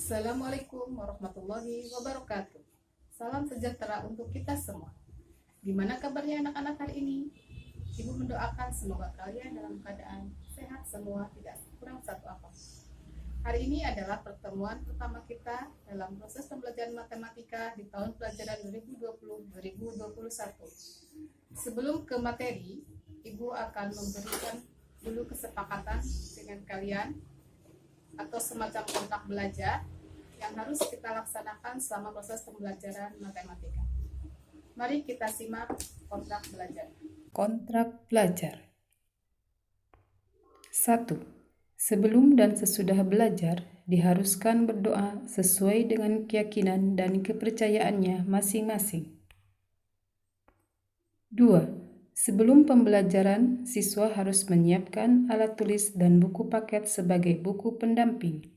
Assalamualaikum warahmatullahi wabarakatuh. Salam sejahtera untuk kita semua. Gimana kabarnya anak-anak hari ini? Ibu mendoakan semoga kalian dalam keadaan sehat semua, tidak kurang satu apapun. Hari ini adalah pertemuan pertama kita dalam proses pembelajaran matematika di tahun pelajaran 2020-2021. Sebelum ke materi, Ibu akan memberikan dulu kesepakatan dengan kalian atau semacam kontrak belajar yang harus kita laksanakan selama proses pembelajaran matematika. Mari kita simak kontrak belajar. Kontrak belajar. 1. Sebelum dan sesudah belajar, diharuskan berdoa sesuai dengan keyakinan dan kepercayaannya masing-masing. 2. Sebelum pembelajaran, siswa harus menyiapkan alat tulis dan buku paket sebagai buku pendamping.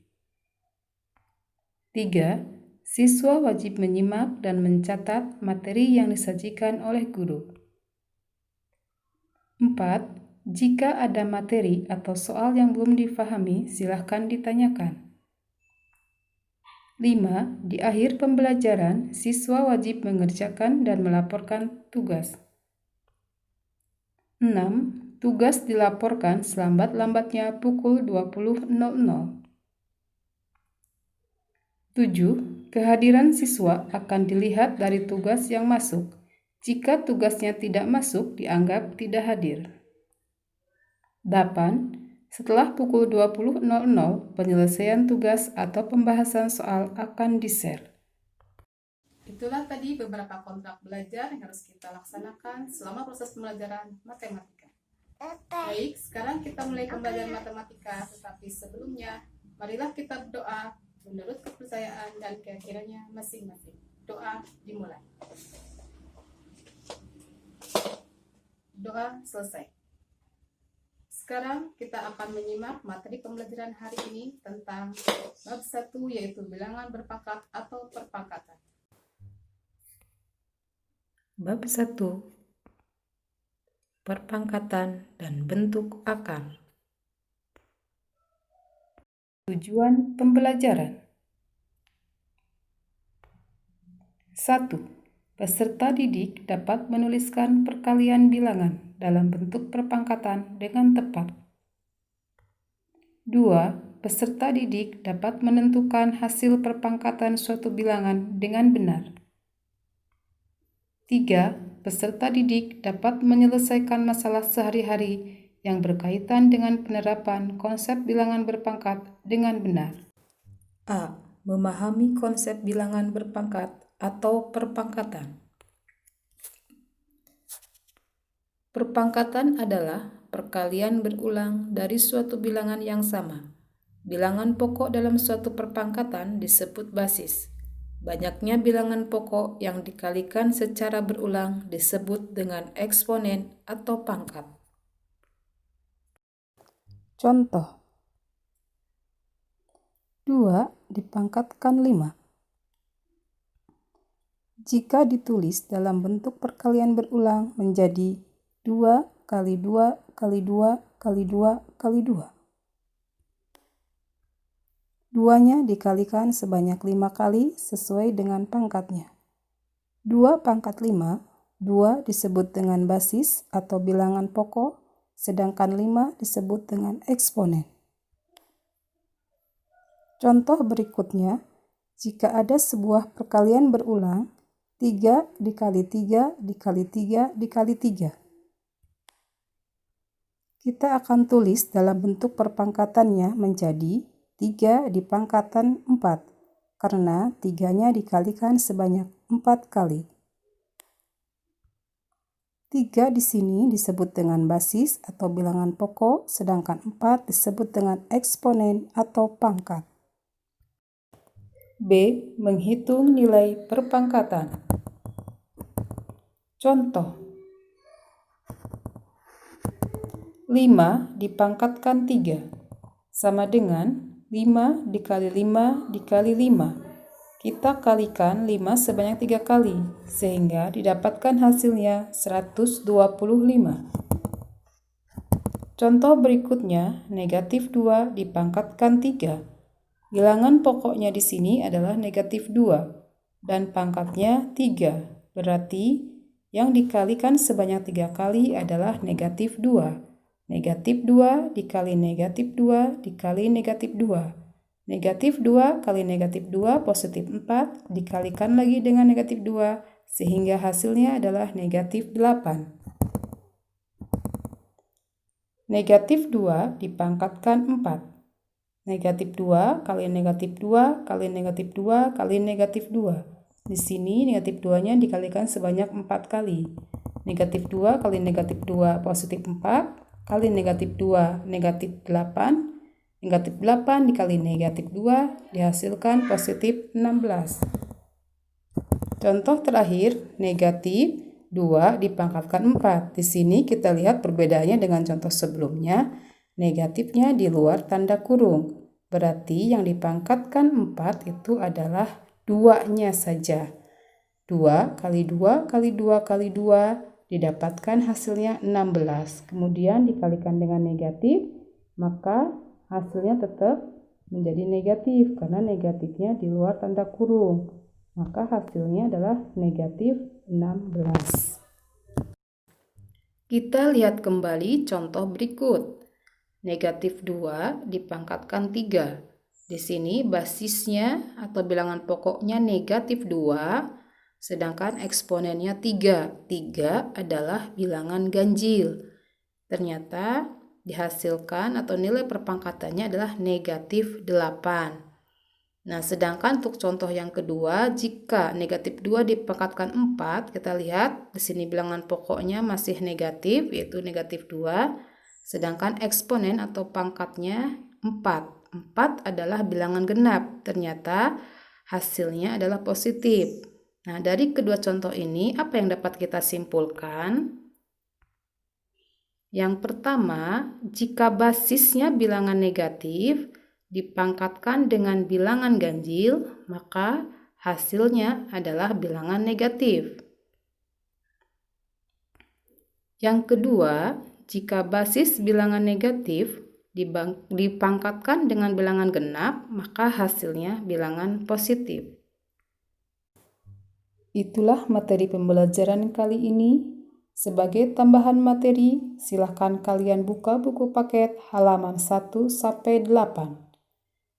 3. Siswa wajib menyimak dan mencatat materi yang disajikan oleh guru. 4. Jika ada materi atau soal yang belum difahami, silakan ditanyakan. 5. Di akhir pembelajaran, siswa wajib mengerjakan dan melaporkan tugas. 6. Tugas dilaporkan selambat-lambatnya pukul 20.00. 7. Kehadiran siswa akan dilihat dari tugas yang masuk. Jika tugasnya tidak masuk, dianggap tidak hadir. 8. Setelah pukul 20.00, penyelesaian tugas atau pembahasan soal akan di-share. Itulah tadi beberapa kontrak belajar yang harus kita laksanakan selama proses pembelajaran matematika. Baik, sekarang kita mulai pembelajaran matematika, tetapi sebelumnya, marilah kita berdoa menurut kepercayaan dan keyakinannya masing-masing. Doa dimulai. Doa selesai. Sekarang kita akan menyimak materi pembelajaran hari ini tentang bab 1, yaitu bilangan berpangkat atau perpangkatan. Bab 1. Perpangkatan dan bentuk akar. Tujuan pembelajaran. 1. Peserta didik dapat menuliskan perkalian bilangan dalam bentuk perpangkatan dengan tepat. 2. Peserta didik dapat menentukan hasil perpangkatan suatu bilangan dengan benar. 3. Peserta didik dapat menyelesaikan masalah sehari-hari yang berkaitan dengan penerapan konsep bilangan berpangkat dengan benar. A. Memahami konsep bilangan berpangkat atau perpangkatan. Perpangkatan adalah perkalian berulang dari suatu bilangan yang sama. Bilangan pokok dalam suatu perpangkatan disebut basis. Banyaknya bilangan pokok yang dikalikan secara berulang disebut dengan eksponen atau pangkat. Contoh: 2 dipangkatkan 5. Jika ditulis dalam bentuk perkalian berulang menjadi 2 kali 2 kali 2 kali 2 kali 2. 2-nya dikalikan sebanyak 5 kali sesuai dengan pangkatnya. 2 pangkat 5, 2 disebut dengan basis atau bilangan pokok, sedangkan 5 disebut dengan eksponen. Contoh berikutnya, jika ada sebuah perkalian berulang, 3 dikali 3 dikali 3 dikali 3. Kita akan tulis dalam bentuk perpangkatannya menjadi 3 dipangkatan 4, karena 3-nya dikalikan sebanyak 4 kali. 3 di sini disebut dengan basis atau bilangan pokok, sedangkan 4 disebut dengan eksponen atau pangkat. B. Menghitung nilai perpangkatan. Contoh: 5 dipangkatkan 3 sama dengan 5 dikali 5 dikali 5. Kita kalikan 5 sebanyak 3 kali, sehingga didapatkan hasilnya 125. Contoh berikutnya, negatif 2 dipangkatkan 3. Bilangan pokoknya di sini adalah negatif 2 dan pangkatnya 3. Berarti yang dikalikan sebanyak 3 kali adalah negatif 2. Negatif 2 dikali negatif 2 dikali negatif 2. Negatif 2 kali negatif 2 positif 4 dikalikan lagi dengan negatif 2 sehingga hasilnya adalah negatif 8. Negatif 2 dipangkatkan 4. Negatif 2 kali negatif 2 kali negatif 2 kali negatif 2. Di sini negatif 2-nya dikalikan sebanyak 4 kali. Negatif 2 kali negatif 2 positif 4 kali negatif 2 negatif 8. Negatif 8 dikali negatif 2 dihasilkan positif 16. Contoh terakhir, negatif 2 dipangkatkan 4. Di sini kita lihat perbedaannya dengan contoh sebelumnya. Negatifnya di luar tanda kurung. Berarti yang dipangkatkan 4 itu adalah 2-nya saja. 2 kali 2 kali 2 kali 2 didapatkan hasilnya 16. Kemudian dikalikan dengan negatif, maka hasilnya tetap menjadi negatif karena negatifnya di luar tanda kurung. Maka hasilnya adalah negatif 16. Kita lihat kembali contoh berikut. Negatif 2 dipangkatkan 3. Di sini basisnya atau bilangan pokoknya negatif 2, sedangkan eksponennya 3. 3 adalah bilangan ganjil. Ternyata dihasilkan atau nilai perpangkatannya adalah negatif 8. Nah, sedangkan untuk contoh yang kedua, jika negatif 2 dipangkatkan 4, kita lihat di sini bilangan pokoknya masih negatif, yaitu negatif 2, sedangkan eksponen atau pangkatnya 4. 4 adalah bilangan genap, ternyata hasilnya adalah positif. Nah, dari kedua contoh ini, apa yang dapat kita simpulkan? Yang pertama, jika basisnya bilangan negatif, dipangkatkan dengan bilangan ganjil, maka hasilnya adalah bilangan negatif. Yang kedua, jika basis bilangan negatif dipangkatkan dengan bilangan genap, maka hasilnya bilangan positif. Itulah materi pembelajaran kali ini. Sebagai tambahan materi, silahkan kalian buka buku paket halaman 1-8.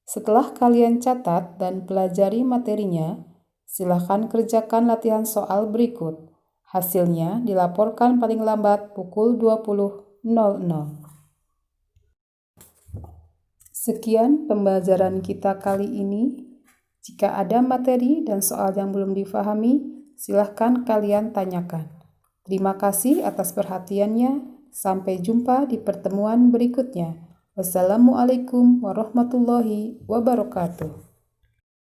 Setelah kalian catat dan pelajari materinya, silahkan kerjakan latihan soal berikut. Hasilnya dilaporkan paling lambat pukul 20.00. Sekian pembelajaran kita kali ini. Jika ada materi dan soal yang belum difahami, silahkan kalian tanyakan. Terima kasih atas perhatiannya. Sampai jumpa di pertemuan berikutnya. Wassalamualaikum warahmatullahi wabarakatuh.